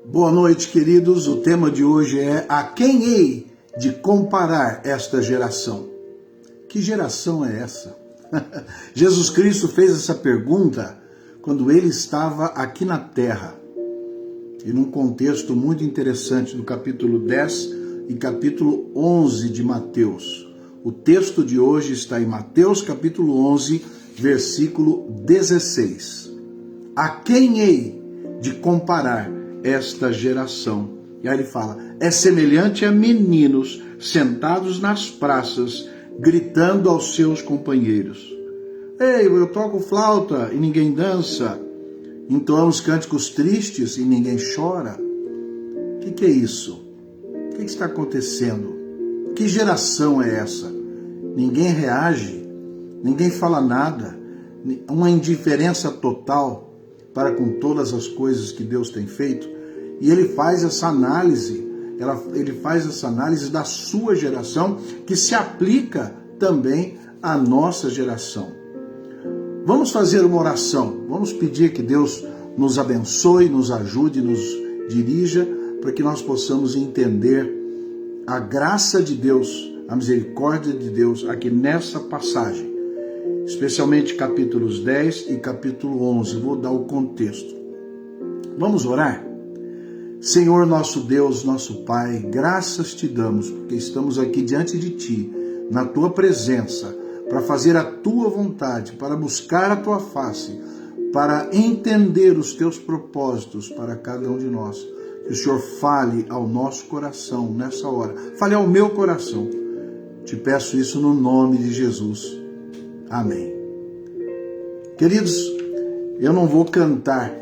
Boa noite, queridos. O tema de hoje é: a quem hei de comparar esta geração? Que geração é essa? Jesus Cristo fez essa pergunta quando ele estava aqui na terra, e num contexto muito interessante, no capítulo 10 e capítulo 11 de Mateus. O texto de hoje está em Mateus capítulo 11, versículo 16. A quem hei de comparar esta geração? E aí ele fala: é semelhante a meninos sentados nas praças, gritando aos seus companheiros. Ei, eu toco flauta e ninguém dança, entoamos cânticos tristes e ninguém chora. O que é isso? O que está acontecendo? Que geração é essa? Ninguém reage, ninguém fala nada, uma indiferença total para com todas as coisas que Deus tem feito. E ele faz essa análise, da sua geração, que se aplica também à nossa geração. Vamos fazer uma oração, vamos pedir que Deus nos abençoe, nos ajude, nos dirija, para que nós possamos entender a graça de Deus, a misericórdia de Deus aqui nessa passagem, especialmente capítulos 10 e capítulo 11. Vou dar o contexto. Vamos orar? Senhor nosso Deus, nosso Pai, graças te damos, porque estamos aqui diante de Ti, na Tua presença, para fazer a Tua vontade, para buscar a Tua face, para entender os Teus propósitos para cada um de nós. Que o Senhor fale ao nosso coração nessa hora, fale ao meu coração. Te peço isso no nome de Jesus. Amém. Queridos, eu não vou cantar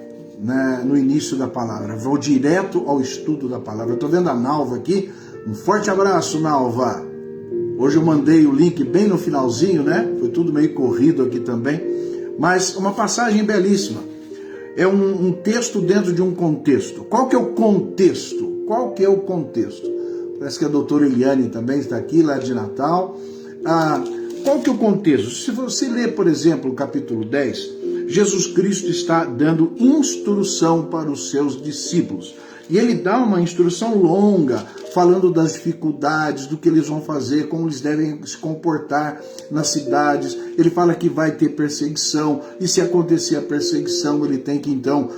no início da palavra, vou direto ao estudo da palavra. Eu estou vendo a Nalva aqui, um forte abraço, Nalva. Hoje eu mandei o link bem no finalzinho, né? Foi tudo meio corrido aqui também, mas uma passagem belíssima. É um texto dentro de um contexto. Qual que é o contexto? Parece que a doutora Eliane também está aqui, lá de Natal. Qual que é o contexto? Se você ler, por exemplo, o capítulo 10, Jesus Cristo está dando instrução para os seus discípulos. E ele dá uma instrução longa, falando das dificuldades, do que eles vão fazer, como eles devem se comportar nas cidades. Ele fala que vai ter perseguição, e se acontecer a perseguição, ele tem que então,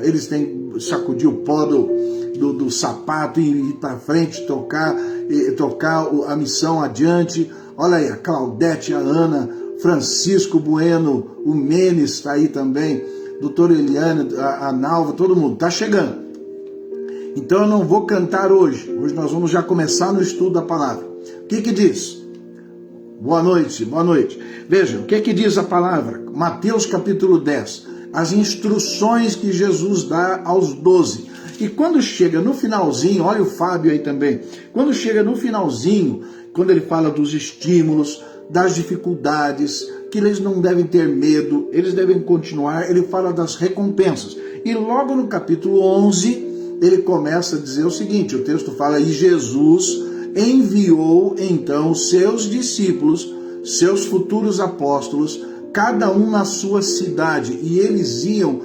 eles têm que sacudir o pó do sapato e ir para frente, tocar a missão adiante. Olha aí, a Claudete, a Ana, Francisco Bueno, o Menes está aí também, doutora Eliane, a Nalva, todo mundo está chegando. Então eu não vou cantar hoje. Hoje nós vamos já começar no estudo da palavra. O que diz? Boa noite. Veja, o que diz a palavra? Mateus capítulo 10. As instruções que Jesus dá aos 12. E quando chega no finalzinho, olha o Fábio aí também. Quando chega no finalzinho, quando ele fala dos estímulos, das dificuldades, que eles não devem ter medo, eles devem continuar, ele fala das recompensas. E logo no capítulo 11... ele começa a dizer o seguinte, o texto fala: e Jesus enviou então seus discípulos, seus futuros apóstolos, cada um na sua cidade, e eles iam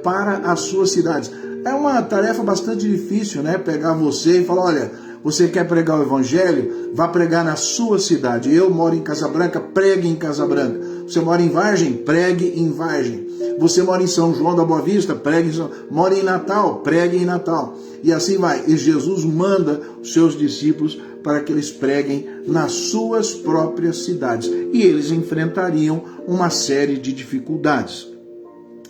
para as suas cidades. É uma tarefa bastante difícil, né? Pegar você e falar: olha, você quer pregar o evangelho? Vá pregar na sua cidade. Eu moro em Casa Branca, pregue em Casa Branca. Você mora em Vargem? Pregue em Vargem. Você mora em São João da Boa Vista? Pregue em São... Mora em Natal? Pregue em Natal. E assim vai. E Jesus manda os seus discípulos para que eles preguem nas suas próprias cidades. E eles enfrentariam uma série de dificuldades.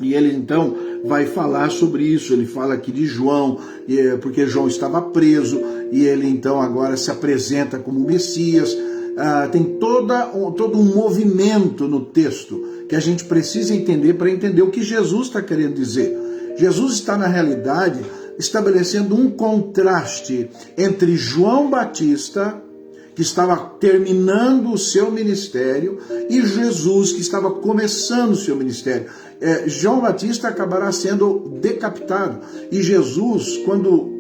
E ele então vai falar sobre isso. Ele fala aqui de João, porque João estava preso, e ele então agora se apresenta como Messias. Tem todo um movimento no texto que a gente precisa entender para entender o que Jesus está querendo dizer. Jesus está, na realidade, estabelecendo um contraste entre João Batista, que estava terminando o seu ministério, e Jesus, que estava começando o seu ministério. João Batista acabará sendo decapitado, e Jesus, quando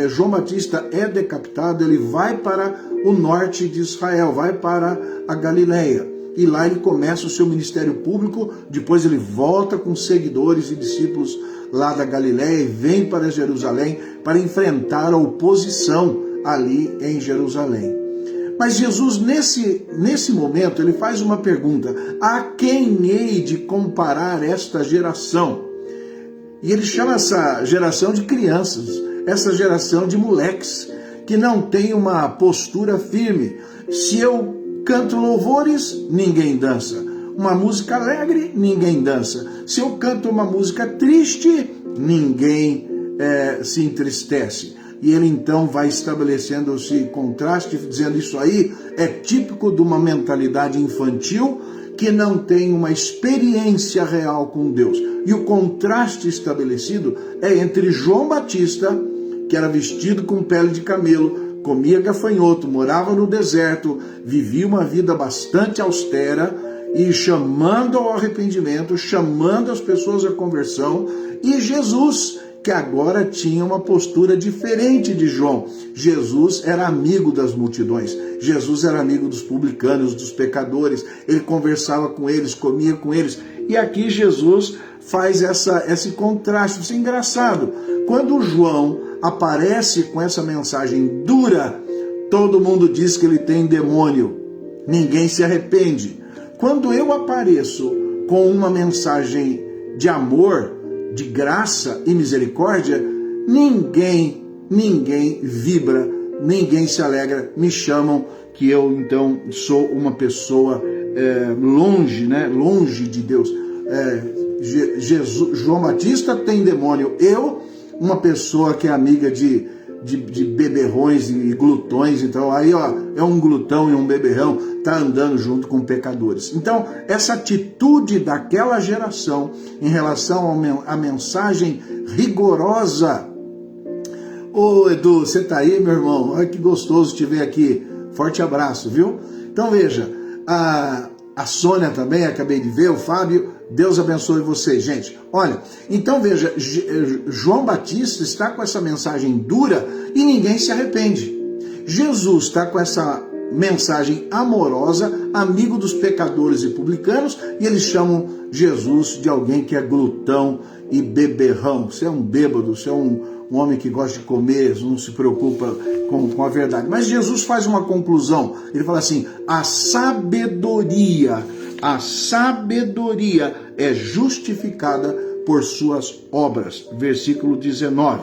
João Batista é decapitado, ele vai para o norte de Israel, vai para a Galileia. E lá ele começa o seu ministério público, depois ele volta com seguidores e discípulos lá da Galiléia e vem para Jerusalém para enfrentar a oposição ali em Jerusalém. Mas Jesus, nesse momento, ele faz uma pergunta: a quem hei de comparar esta geração? E ele chama essa geração de crianças, essa geração de moleques, que não tem uma postura firme. Se eu canto louvores, ninguém dança. Uma música alegre, ninguém dança. Se eu canto uma música triste, ninguém se entristece. E ele então vai estabelecendo esse contraste, dizendo: isso aí é típico de uma mentalidade infantil que não tem uma experiência real com Deus. E o contraste estabelecido é entre João Batista, que era vestido com pele de camelo, comia gafanhoto, morava no deserto, vivia uma vida bastante austera e chamando ao arrependimento, chamando as pessoas à conversão, e Jesus, que agora tinha uma postura diferente de João. Jesus era amigo das multidões, Jesus era amigo dos publicanos, dos pecadores, ele conversava com eles, comia com eles, e aqui Jesus faz esse contraste. Isso é engraçado. Quando João aparece com essa mensagem dura, todo mundo diz que ele tem demônio, ninguém se arrepende. Quando eu apareço com uma mensagem de amor, de graça e misericórdia, ninguém vibra, ninguém se alegra, me chamam que eu então sou uma pessoa longe de Deus. João Batista tem demônio, eu, uma pessoa que é amiga de beberrões e glutões, então aí é um glutão e um beberrão, está andando junto com pecadores. Então essa atitude daquela geração em relação à mensagem rigorosa. Ô Edu, você está aí, meu irmão? Olha que gostoso te ver aqui, forte abraço, viu? Então veja, a Sônia também, acabei de ver, o Fábio, Deus abençoe vocês, gente. Olha, então veja, João Batista está com essa mensagem dura e ninguém se arrepende. Jesus está com essa mensagem amorosa, amigo dos pecadores e publicanos, e eles chamam Jesus de alguém que é glutão e beberrão. Você é um bêbado, você é um homem que gosta de comer, não se preocupa com a verdade. Mas Jesus faz uma conclusão, ele fala assim: a sabedoria é justificada por suas obras. Versículo 19.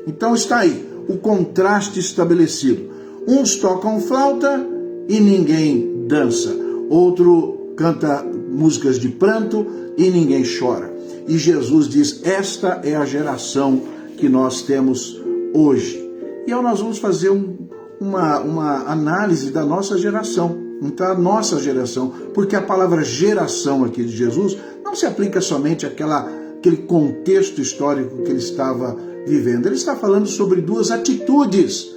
Então está aí o contraste estabelecido. Uns tocam flauta e ninguém dança. Outro canta músicas de pranto e ninguém chora. E Jesus diz: esta é a geração que nós temos hoje. E aí nós vamos fazer uma análise da nossa geração. Então, a nossa geração, porque a palavra geração aqui de Jesus não se aplica somente àquele contexto histórico que ele estava vivendo. Ele está falando sobre duas atitudes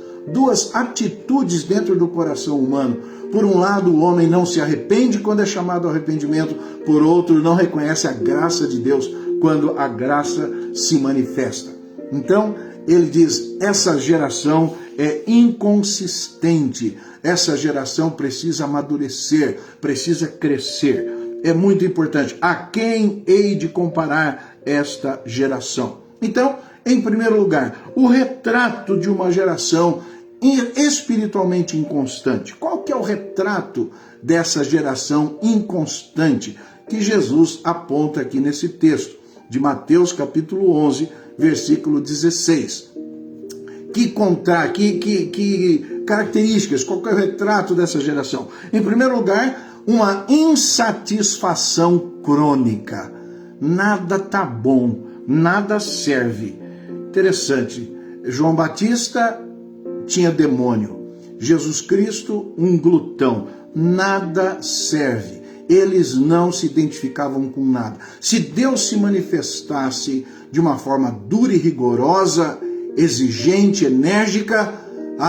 dentro do coração humano. Por um lado, o homem não se arrepende quando é chamado ao arrependimento, por outro, não reconhece a graça de Deus quando a graça se manifesta. Então, ele diz: essa geração é inconsistente, essa geração precisa amadurecer, precisa crescer. É muito importante. A quem hei de comparar esta geração? Então, em primeiro lugar, o retrato de uma geração espiritualmente inconstante. Qual que é o retrato dessa geração inconstante que Jesus aponta aqui nesse texto de Mateus capítulo 11, versículo 16? Que características, qual que é o retrato dessa geração? Em primeiro lugar, uma insatisfação crônica. Nada tá bom, nada serve. Interessante, João Batista tinha demônio, Jesus Cristo um glutão, nada serve. Eles não se identificavam com nada. Se Deus se manifestasse de uma forma dura e rigorosa, exigente, enérgica,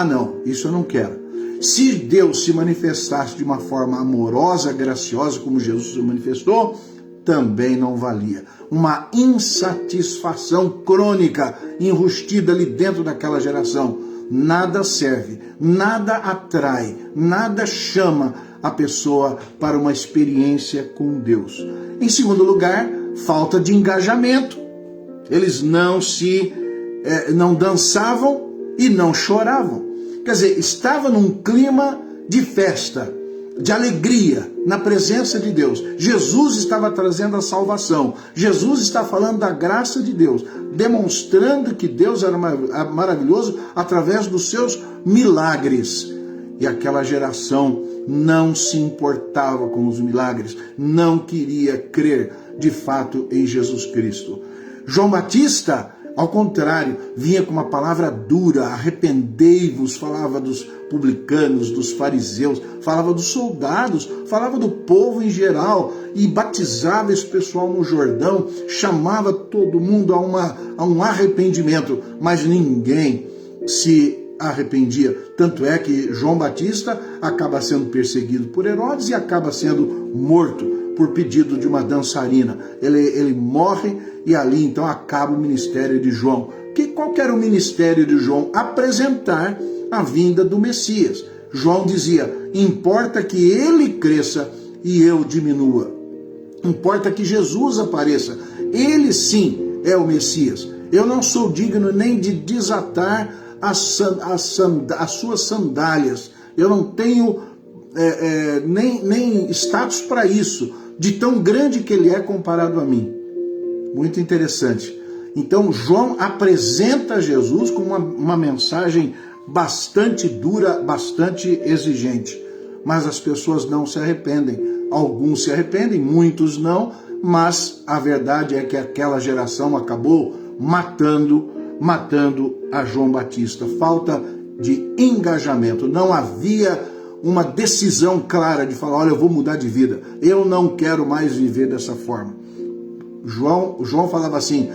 não, isso eu não quero. Se Deus se manifestasse de uma forma amorosa, graciosa, como Jesus se manifestou, também não valia. Uma insatisfação crônica, enrustida ali dentro daquela geração. Nada serve, nada atrai, nada chama a pessoa para uma experiência com Deus. Em segundo lugar, falta de engajamento. Eles não dançavam e não choravam. Quer dizer, estava num clima de festa, de alegria, na presença de Deus. Jesus estava trazendo a salvação. Jesus está falando da graça de Deus, demonstrando que Deus era maravilhoso através dos seus milagres. E aquela geração não se importava com os milagres, não queria crer de fato em Jesus Cristo. João Batista, ao contrário, vinha com uma palavra dura: arrependei-vos, falava dos publicanos, dos fariseus, falava dos soldados, falava do povo em geral, e batizava esse pessoal no Jordão, chamava todo mundo a um arrependimento, mas ninguém se arrependia. Tanto é que João Batista acaba sendo perseguido por Herodes e acaba sendo morto por pedido de uma dançarina. Ele morre e ali então acaba o ministério de João. Qual que era o ministério de João? Apresentar a vinda do Messias. João dizia: importa que ele cresça e eu diminua. Importa que Jesus apareça. Ele sim é o Messias. Eu não sou digno nem de desatar as suas sandálias. Eu não tenho nem status para isso, de tão grande que ele é comparado a mim. Muito interessante. Então João apresenta Jesus com uma mensagem bastante dura, bastante exigente. Mas as pessoas não se arrependem. Alguns se arrependem, muitos não, mas a verdade é que aquela geração acabou matando a João Batista. Falta de engajamento. Não havia uma decisão clara de falar: olha, eu vou mudar de vida, eu não quero mais viver dessa forma. João falava assim: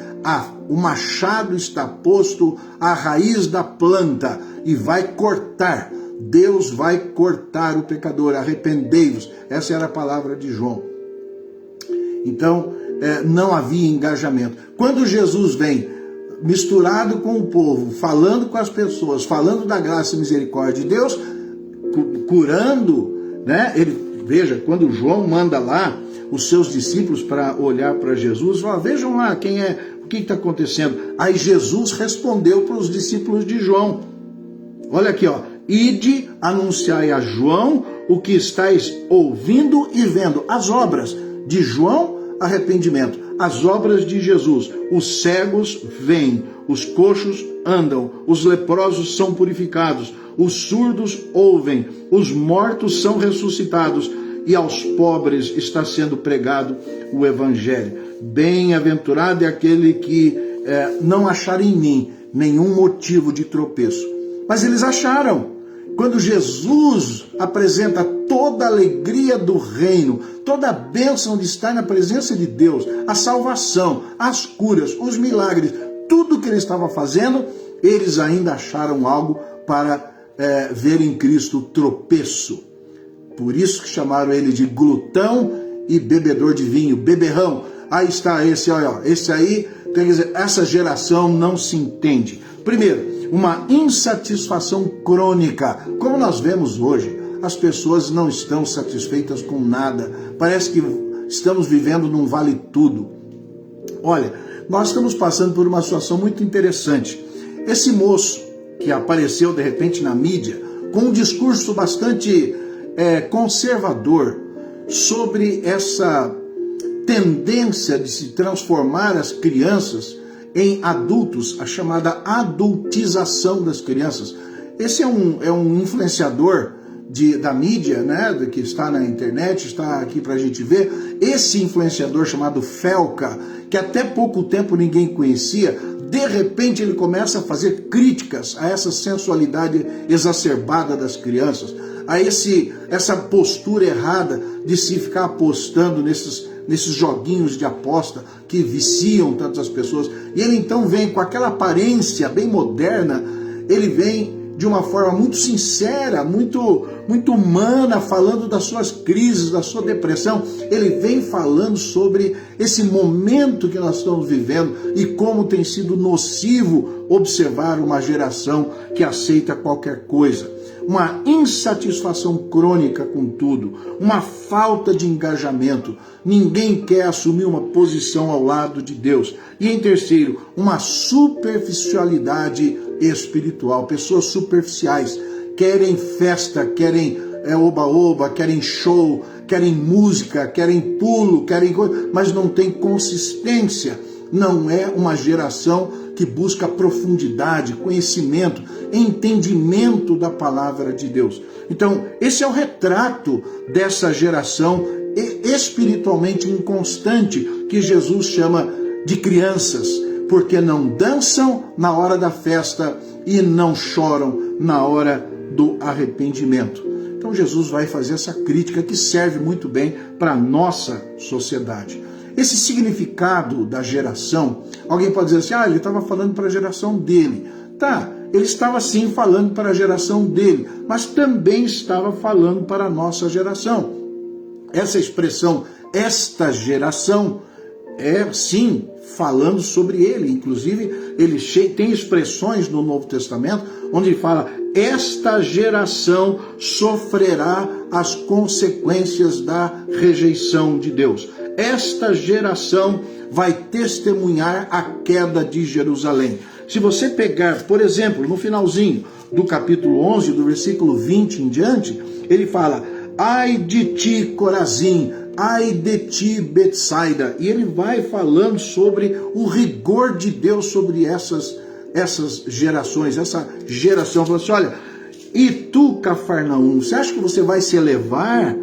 o machado está posto à raiz da planta e vai cortar. Deus vai cortar o pecador, arrependei-vos. Essa era a palavra de João. Então, não havia engajamento. Quando Jesus vem misturado com o povo, falando com as pessoas, falando da graça e misericórdia de Deus, curando, né? Veja, quando João manda lá os seus discípulos para olhar para Jesus, fala: vejam lá quem é, o que está acontecendo. Aí Jesus respondeu para os discípulos de João. Olha aqui, ó: ide, anunciai a João o que estáis ouvindo e vendo. As obras de João, arrependimento. As obras de Jesus: os cegos veem, os coxos andam, os leprosos são purificados, os surdos ouvem, os mortos são ressuscitados, e aos pobres está sendo pregado o Evangelho. Bem-aventurado é aquele que não achar em mim nenhum motivo de tropeço. Mas eles acharam. Quando Jesus apresenta toda a alegria do reino, toda a bênção de estar na presença de Deus, a salvação, as curas, os milagres, tudo que ele estava fazendo, eles ainda acharam algo para ver em Cristo tropeço. Por isso que chamaram ele de glutão e bebedor de vinho, beberrão. Aí está esse, olha, esse aí, quer dizer, essa geração não se entende. Primeiro, uma insatisfação crônica. Como nós vemos hoje, as pessoas não estão satisfeitas com nada. Parece que estamos vivendo num vale tudo. Olha, nós estamos passando por uma situação muito interessante. Esse moço que apareceu de repente na mídia, com um discurso bastante conservador sobre essa tendência de se transformar as crianças em adultos, a chamada adultização das crianças. Esse é um influenciador da mídia, né, que está na internet, está aqui para a gente ver. Esse influenciador chamado Felca, que até pouco tempo ninguém conhecia, de repente ele começa a fazer críticas a essa sensualidade exacerbada das crianças, a essa postura errada de se ficar apostando nesses joguinhos de aposta que viciam tantas pessoas. E ele então vem com aquela aparência bem moderna, ele vem de uma forma muito sincera, muito humana, falando das suas crises, da sua depressão. Ele vem falando sobre esse momento que nós estamos vivendo e como tem sido nocivo observar uma geração que aceita qualquer coisa. Uma insatisfação crônica com tudo, uma falta de engajamento. Ninguém quer assumir uma posição ao lado de Deus. E em terceiro, uma superficialidade espiritual. Pessoas superficiais querem festa, querem oba-oba, querem show, querem música, querem pulo, querem coisa, mas não tem consistência. Não é uma geração que busca profundidade, conhecimento, entendimento da palavra de Deus. Então, esse é o retrato dessa geração espiritualmente inconstante, que Jesus chama de crianças, porque não dançam na hora da festa e não choram na hora do arrependimento. Então Jesus vai fazer essa crítica que serve muito bem para a nossa sociedade. Esse significado da geração, alguém pode dizer assim, ele estava falando para a geração dele. Tá, ele estava sim falando para a geração dele, mas também estava falando para a nossa geração. Essa expressão, esta geração, é sim falando sobre ele. Inclusive, ele tem expressões no Novo Testamento onde ele fala: esta geração sofrerá as consequências da rejeição de Deus. Esta geração vai testemunhar a queda de Jerusalém. Se você pegar, por exemplo, no finalzinho do capítulo 11, do versículo 20 em diante, ele fala: ai de ti, Corazim, ai de ti, Betsaida. E ele vai falando sobre o rigor de Deus sobre essas gerações, essa geração. Falando assim, olha, e tu, Cafarnaum, você acha que você vai se elevar?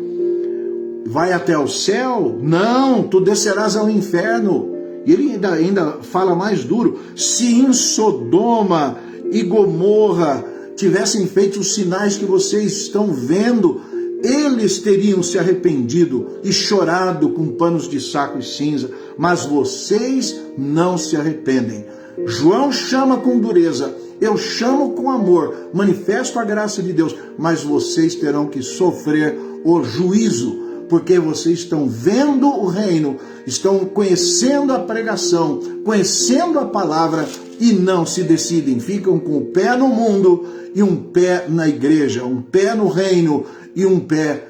Vai até o céu? Não, tu descerás ao inferno. E ele ainda fala mais duro: se em Sodoma e Gomorra tivessem feito os sinais que vocês estão vendo, eles teriam se arrependido e chorado com panos de saco e cinza, mas vocês não se arrependem. João chama com dureza, eu chamo com amor, manifesto a graça de Deus, mas vocês terão que sofrer o juízo, porque vocês estão vendo o reino, estão conhecendo a pregação, conhecendo a palavra e não se decidem. Ficam com o pé no mundo e um pé na igreja, um pé no reino e um pé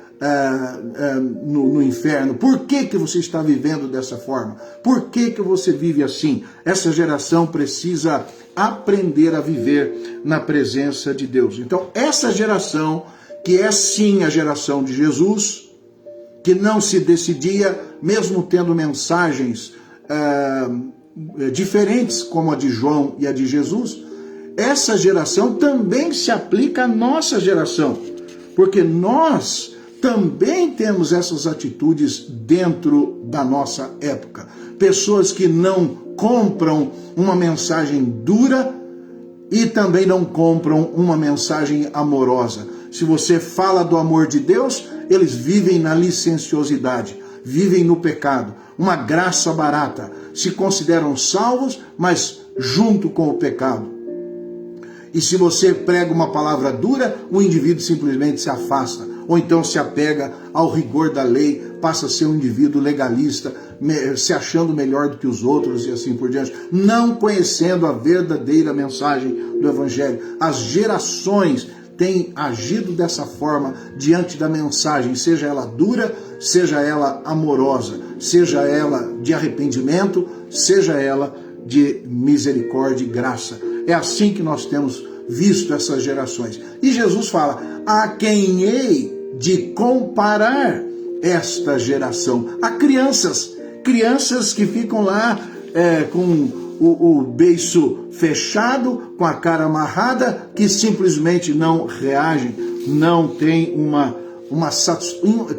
no inferno. Por que você está vivendo dessa forma? Por que você vive assim? Essa geração precisa aprender a viver na presença de Deus. Então, essa geração, que é sim a geração de Jesus, que não se decidia, mesmo tendo mensagens diferentes como a de João e a de Jesus, essa geração também se aplica à nossa geração, porque nós também temos essas atitudes dentro da nossa época. Pessoas que não compram uma mensagem dura e também não compram uma mensagem amorosa. Se você fala do amor de Deus, eles vivem na licenciosidade, vivem no pecado, uma graça barata, se consideram salvos, mas junto com o pecado. E se você prega uma palavra dura, o indivíduo simplesmente se afasta, ou então se apega ao rigor da lei, passa a ser um indivíduo legalista, se achando melhor do que os outros e assim por diante, não conhecendo a verdadeira mensagem do Evangelho. As gerações têm agido dessa forma diante da mensagem, seja ela dura, seja ela amorosa, seja ela de arrependimento, seja ela de misericórdia e graça. É assim que nós temos visto essas gerações. E Jesus fala: a quem hei de comparar esta geração? A crianças que ficam lá com o beiço fechado, com a cara amarrada, que simplesmente não reagem, não tem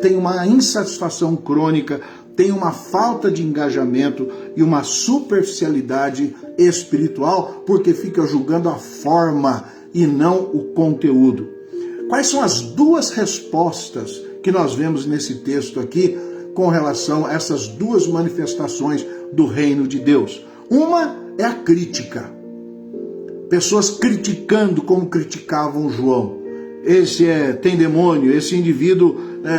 tem uma insatisfação crônica, tem uma falta de engajamento e uma superficialidade espiritual, porque fica julgando a forma e não o conteúdo. Quais são as duas respostas que nós vemos nesse texto aqui com relação a essas duas manifestações do reino de Deus? Uma é a crítica. pessoas criticando como criticavam João. Esse tem demônio, esse indivíduo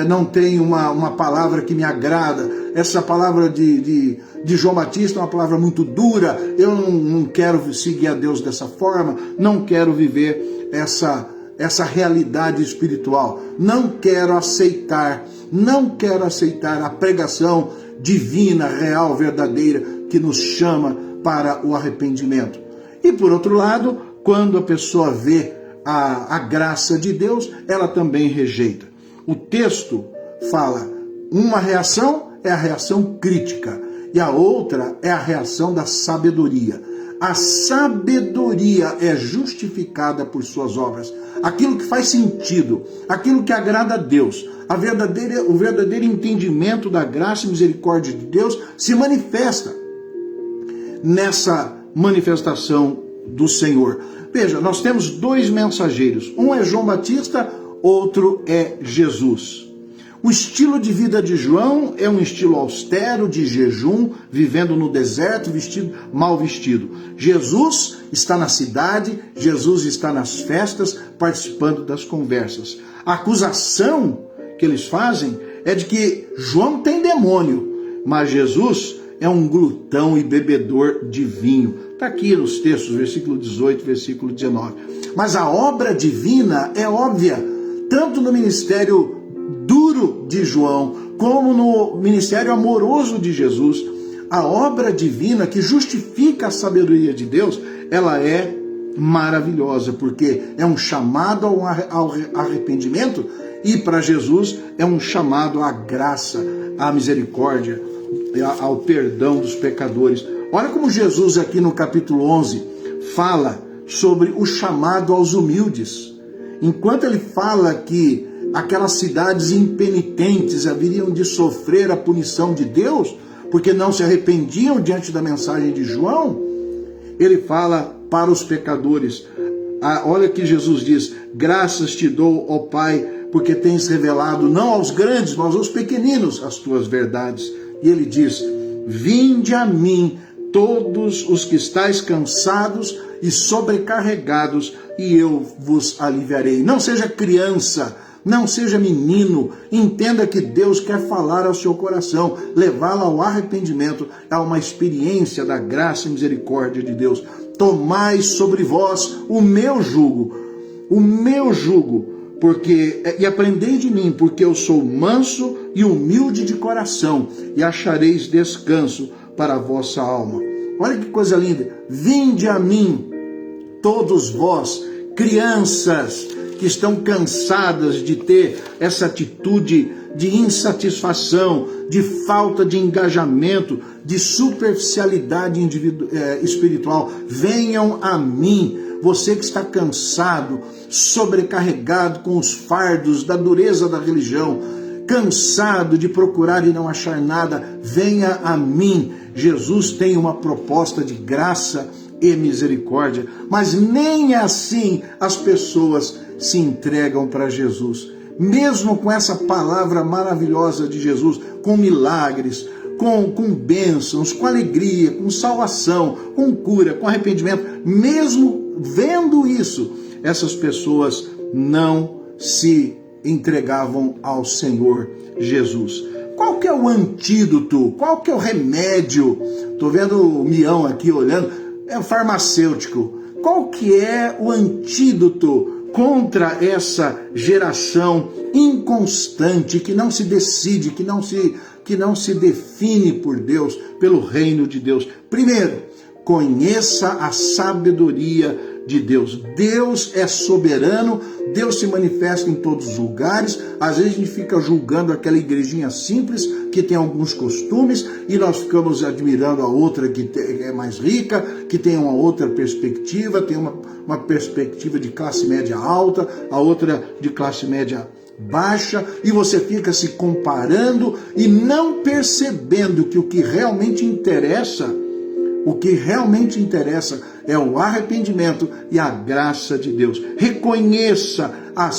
não tem uma palavra que me agrada, essa palavra de João Batista é uma palavra muito dura, eu não quero seguir a Deus dessa forma, não quero viver essa realidade espiritual, não quero aceitar a pregação divina, real, verdadeira, que nos chama para o arrependimento. E por outro lado, quando a pessoa vê a graça de Deus, ela também rejeita. O texto fala, uma reação é a reação crítica, e a outra é a reação da sabedoria. A sabedoria é justificada por suas obras. Aquilo que faz sentido, aquilo que agrada a Deus, o verdadeiro entendimento da graça e misericórdia de Deus se manifesta nessa manifestação do Senhor. Veja, nós temos dois mensageiros. Um é João Batista, outro é Jesus. O estilo de vida de João é um estilo austero, de jejum, vivendo no deserto, mal vestido. Jesus está na cidade, Jesus está nas festas, participando das conversas. A acusação que eles fazem é de que João tem demônio, mas Jesus é um glutão e bebedor de vinho. Está aqui nos textos, versículo 18, versículo 19. Mas a obra divina é óbvia, tanto no ministério duro de João, como no ministério amoroso de Jesus. A obra divina que justifica a sabedoria de Deus, ela é maravilhosa, porque é um chamado ao arrependimento, e para Jesus é um chamado à graça, à misericórdia, ao perdão dos pecadores. Olha como Jesus aqui no capítulo 11 fala sobre o chamado aos humildes. Enquanto ele fala que aquelas cidades impenitentes haveriam de sofrer a punição de Deus, porque não se arrependiam diante da mensagem de João, ele fala para os pecadores. Olha que Jesus diz, graças te dou, ó Pai, porque tens revelado não aos grandes, mas aos pequeninos as tuas verdades. E ele diz, vinde a mim todos os que estáis cansados e sobrecarregados, e eu vos aliviarei. Não seja criança, não seja menino, entenda que Deus quer falar ao seu coração, levá-lo ao arrependimento, a uma experiência da graça e misericórdia de Deus. Tomai sobre vós o meu jugo, e aprendei de mim, porque eu sou manso e humilde de coração, e achareis descanso para a vossa alma. Olha que coisa linda, vinde a mim, todos vós, crianças, que estão cansadas de ter essa atitude de insatisfação, de falta de engajamento, de superficialidade espiritual. Venham a mim, você que está cansado, sobrecarregado com os fardos da dureza da religião, cansado de procurar e não achar nada, venha a mim. Jesus tem uma proposta de graça e misericórdia, mas nem assim as pessoas se entregam para Jesus. Mesmo com essa palavra maravilhosa de Jesus, com milagres, com bênçãos, com alegria, com salvação, com cura, com arrependimento, mesmo vendo isso, essas pessoas não se entregavam ao Senhor Jesus. Qual que é o antídoto? Qual que é o remédio? Estou vendo o Mião aqui olhando, é farmacêutico. Qual que é o antídoto contra essa geração inconstante, que não se decide, que não se define por Deus, pelo reino de Deus? Primeiro, conheça a sabedoria de Deus. Deus é soberano, Deus se manifesta em todos os lugares. Às vezes a gente fica julgando aquela igrejinha simples, que tem alguns costumes, e nós ficamos admirando a outra que é mais rica, que tem uma outra perspectiva, tem uma perspectiva de classe média alta, a outra de classe média baixa, e você fica se comparando e não percebendo que o que realmente interessa é o arrependimento e a graça de Deus. Reconheça a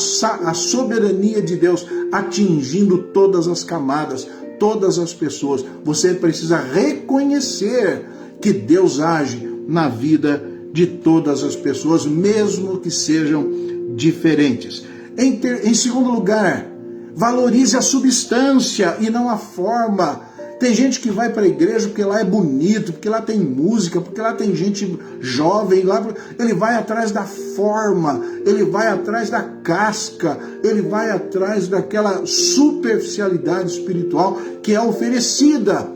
soberania de Deus atingindo todas as camadas, todas as pessoas. Você precisa reconhecer que Deus age na vida de todas as pessoas, mesmo que sejam diferentes. Em segundo lugar, valorize a substância e não a forma. Tem gente que vai para a igreja porque lá é bonito, porque lá tem música, porque lá tem gente jovem, ele vai atrás da forma, ele vai atrás da casca, ele vai atrás daquela superficialidade espiritual que é oferecida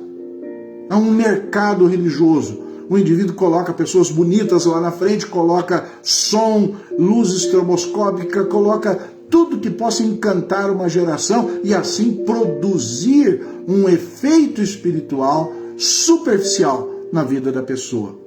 a um mercado religioso. O indivíduo coloca pessoas bonitas lá na frente, coloca som, luz estroboscópica, coloca tudo que possa encantar uma geração e assim produzir um efeito espiritual superficial na vida da pessoa.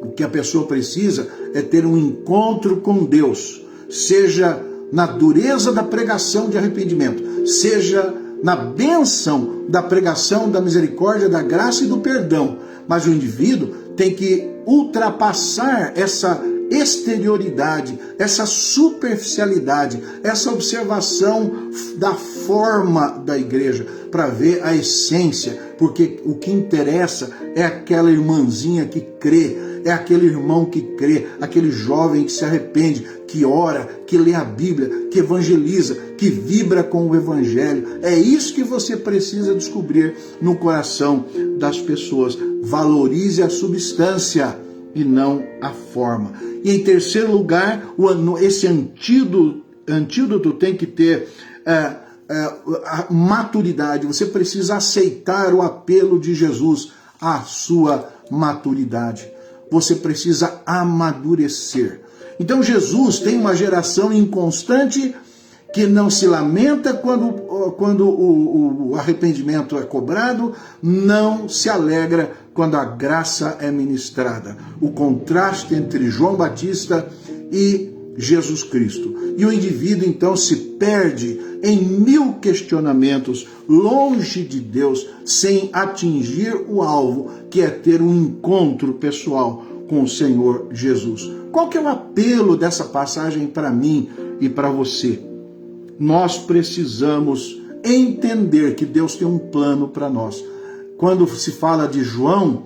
O que a pessoa precisa é ter um encontro com Deus, seja na dureza da pregação de arrependimento, seja na bênção da pregação da misericórdia, da graça e do perdão. Mas o indivíduo tem que ultrapassar essa exterioridade, essa superficialidade, essa observação da forma da igreja, para ver a essência, porque o que interessa é aquela irmãzinha que crê, é aquele irmão que crê, aquele jovem que se arrepende, que ora, que lê a Bíblia, que evangeliza, que vibra com o Evangelho. É isso que você precisa descobrir no coração das pessoas. Valorize a substância e não a forma. E em terceiro lugar, esse antídoto tem que ter a maturidade. Você precisa aceitar o apelo de Jesus à sua maturidade. Você precisa amadurecer. Então Jesus tem uma geração inconstante que não se lamenta quando o arrependimento é cobrado, não se alegra quando a graça é ministrada. O contraste entre João Batista e Jesus Cristo. E o indivíduo então se perde em 1000 questionamentos, longe de Deus, sem atingir o alvo, que é ter um encontro pessoal com o Senhor Jesus. Qual que é o apelo dessa passagem para mim e para você? Nós precisamos entender que Deus tem um plano para nós. Quando se fala de João,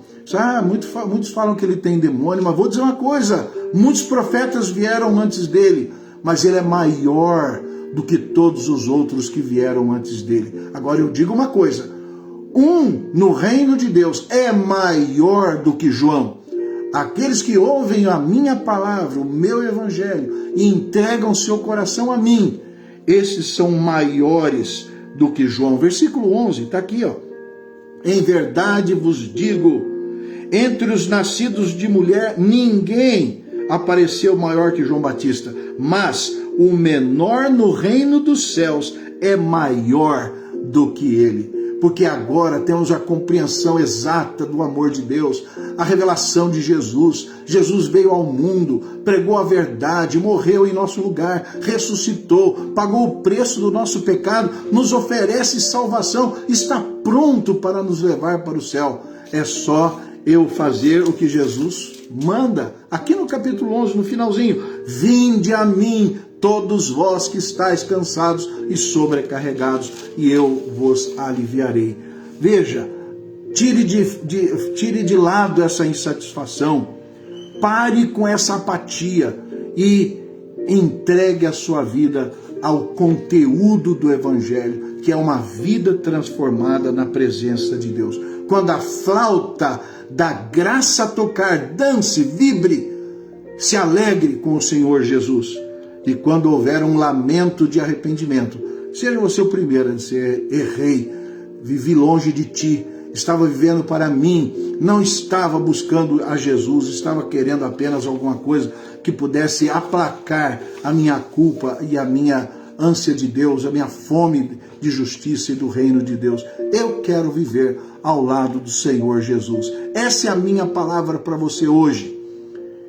muitos falam que ele tem demônio, mas vou dizer uma coisa, muitos profetas vieram antes dele, mas ele é maior do que todos os outros que vieram antes dele. Agora eu digo uma coisa, no reino de Deus é maior do que João. Aqueles que ouvem a minha palavra, o meu evangelho, e entregam seu coração a mim, esses são maiores do que João. Versículo 11, está aqui, ó. Em verdade vos digo, entre os nascidos de mulher, ninguém apareceu maior que João Batista, mas o menor no reino dos céus é maior do que ele. Porque agora temos a compreensão exata do amor de Deus, a revelação de Jesus. Jesus veio ao mundo, pregou a verdade, morreu em nosso lugar, ressuscitou, pagou o preço do nosso pecado, nos oferece salvação, está pronto para nos levar para o céu. É só eu fazer o que Jesus manda. Aqui no capítulo 11, no finalzinho, vinde a mim, todos vós que estáis cansados e sobrecarregados, e eu vos aliviarei. Veja, tire de lado essa insatisfação, pare com essa apatia e entregue a sua vida ao conteúdo do Evangelho, que é uma vida transformada na presença de Deus. Quando a flauta da graça tocar, dance, vibre, se alegre com o Senhor Jesus. E quando houver um lamento de arrependimento, seja você o primeiro a dizer, errei, vivi longe de ti, estava vivendo para mim, não estava buscando a Jesus, estava querendo apenas alguma coisa que pudesse aplacar a minha culpa e a minha ânsia de Deus, a minha fome de justiça e do reino de Deus. Eu quero viver ao lado do Senhor Jesus. Essa é a minha palavra para você hoje.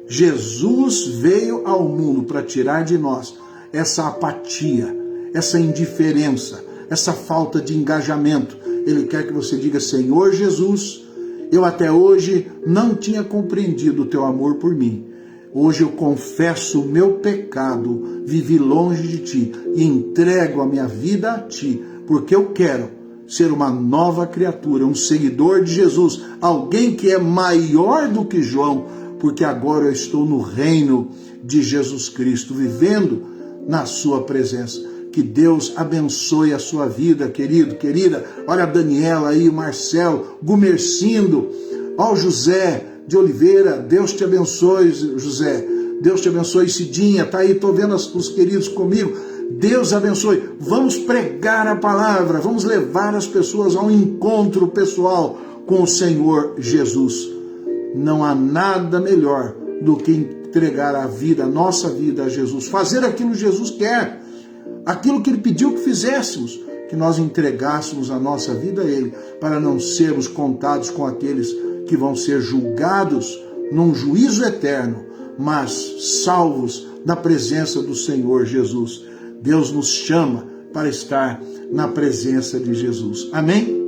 Jesus veio ao mundo para tirar de nós essa apatia, essa indiferença, essa falta de engajamento. Ele quer que você diga, Senhor Jesus, eu até hoje não tinha compreendido o teu amor por mim. Hoje eu confesso o meu pecado, vivi longe de ti e entrego a minha vida a ti, porque eu quero ser uma nova criatura, um seguidor de Jesus, alguém que é maior do que João, porque agora eu estou no reino de Jesus Cristo, vivendo na sua presença. Que Deus abençoe a sua vida, querido, querida. Olha a Daniela aí, o Marcelo, Gumercindo, ó o José de Oliveira, Deus te abençoe, José. Deus te abençoe, Cidinha, tá aí, tô vendo os queridos comigo. Deus abençoe. Vamos pregar a palavra, vamos levar as pessoas a um encontro pessoal com o Senhor Jesus. Não há nada melhor do que entregar a vida, a nossa vida a Jesus. Fazer aquilo que Jesus quer, aquilo que Ele pediu que fizéssemos, que nós entregássemos a nossa vida a Ele, para não sermos contados com aqueles que vão ser julgados num juízo eterno, mas salvos da presença do Senhor Jesus. Deus nos chama para estar na presença de Jesus. Amém?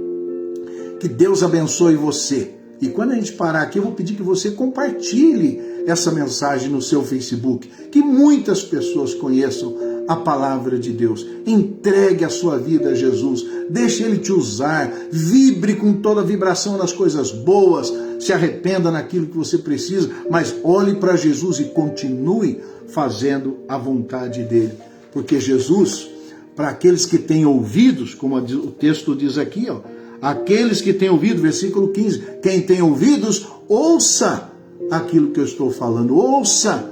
Que Deus abençoe você. E quando a gente parar aqui, eu vou pedir que você compartilhe essa mensagem no seu Facebook, que muitas pessoas conheçam a palavra de Deus. Entregue a sua vida a Jesus, deixe Ele te usar, vibre com toda a vibração nas coisas boas, se arrependa naquilo que você precisa, mas olhe para Jesus e continue fazendo a vontade dEle. Porque Jesus, para aqueles que têm ouvidos, como o texto diz aqui, ó, aqueles que têm ouvido, versículo 15, quem tem ouvidos, ouça aquilo que eu estou falando, ouça,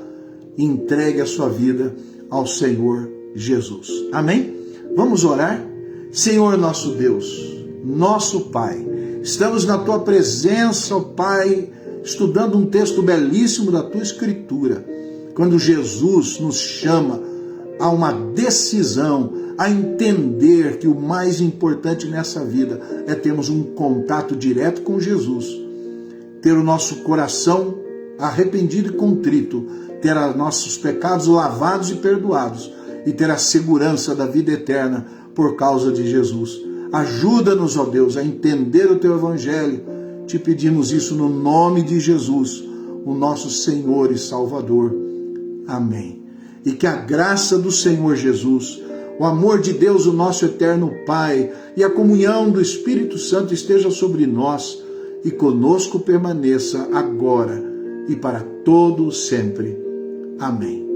entregue a sua vida ao Senhor Jesus. Amém? Vamos orar? Senhor nosso Deus, nosso Pai, estamos na Tua presença, ó Pai, estudando um texto belíssimo da Tua Escritura, quando Jesus nos chama a uma decisão, a entender que o mais importante nessa vida é termos um contato direto com Jesus, ter o nosso coração arrependido e contrito, ter nossos pecados lavados e perdoados e ter a segurança da vida eterna por causa de Jesus. Ajuda-nos, ó Deus, a entender o Teu Evangelho. Te pedimos isso no nome de Jesus, o nosso Senhor e Salvador. Amém. E que a graça do Senhor Jesus, o amor de Deus, o nosso eterno Pai, e a comunhão do Espírito Santo esteja sobre nós e conosco permaneça agora e para todo sempre. Amém.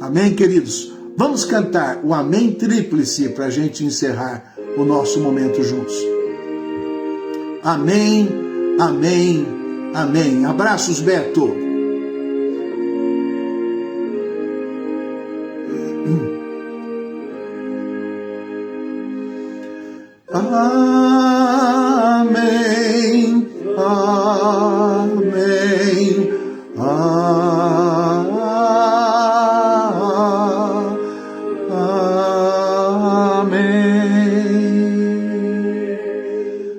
Amém, queridos? Vamos cantar o Amém Tríplice para a gente encerrar o nosso momento juntos. Amém, amém, amém. Abraços, Beto. Amém, amém, amém.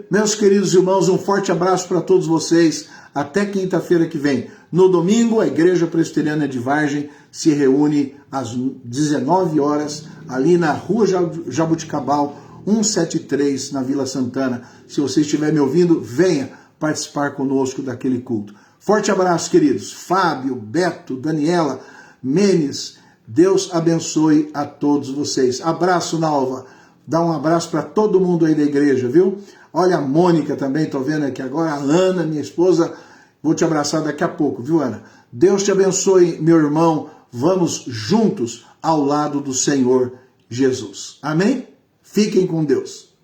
Meus queridos irmãos, um forte abraço para todos vocês. Até quinta-feira que vem. No domingo, a Igreja Presbiteriana de Vargem se reúne às 19 horas, ali na Rua Jabuticabal, 173, na Vila Santana. Se você estiver me ouvindo, venha participar conosco daquele culto. Forte abraço, queridos. Fábio, Beto, Daniela, Menes, Deus abençoe a todos vocês. Abraço, Nalva. Dá um abraço para todo mundo aí da igreja, viu? Olha a Mônica também, tô vendo aqui agora. A Ana, minha esposa, vou te abraçar daqui a pouco, viu, Ana? Deus te abençoe, meu irmão. Vamos juntos ao lado do Senhor Jesus. Amém? Fiquem com Deus.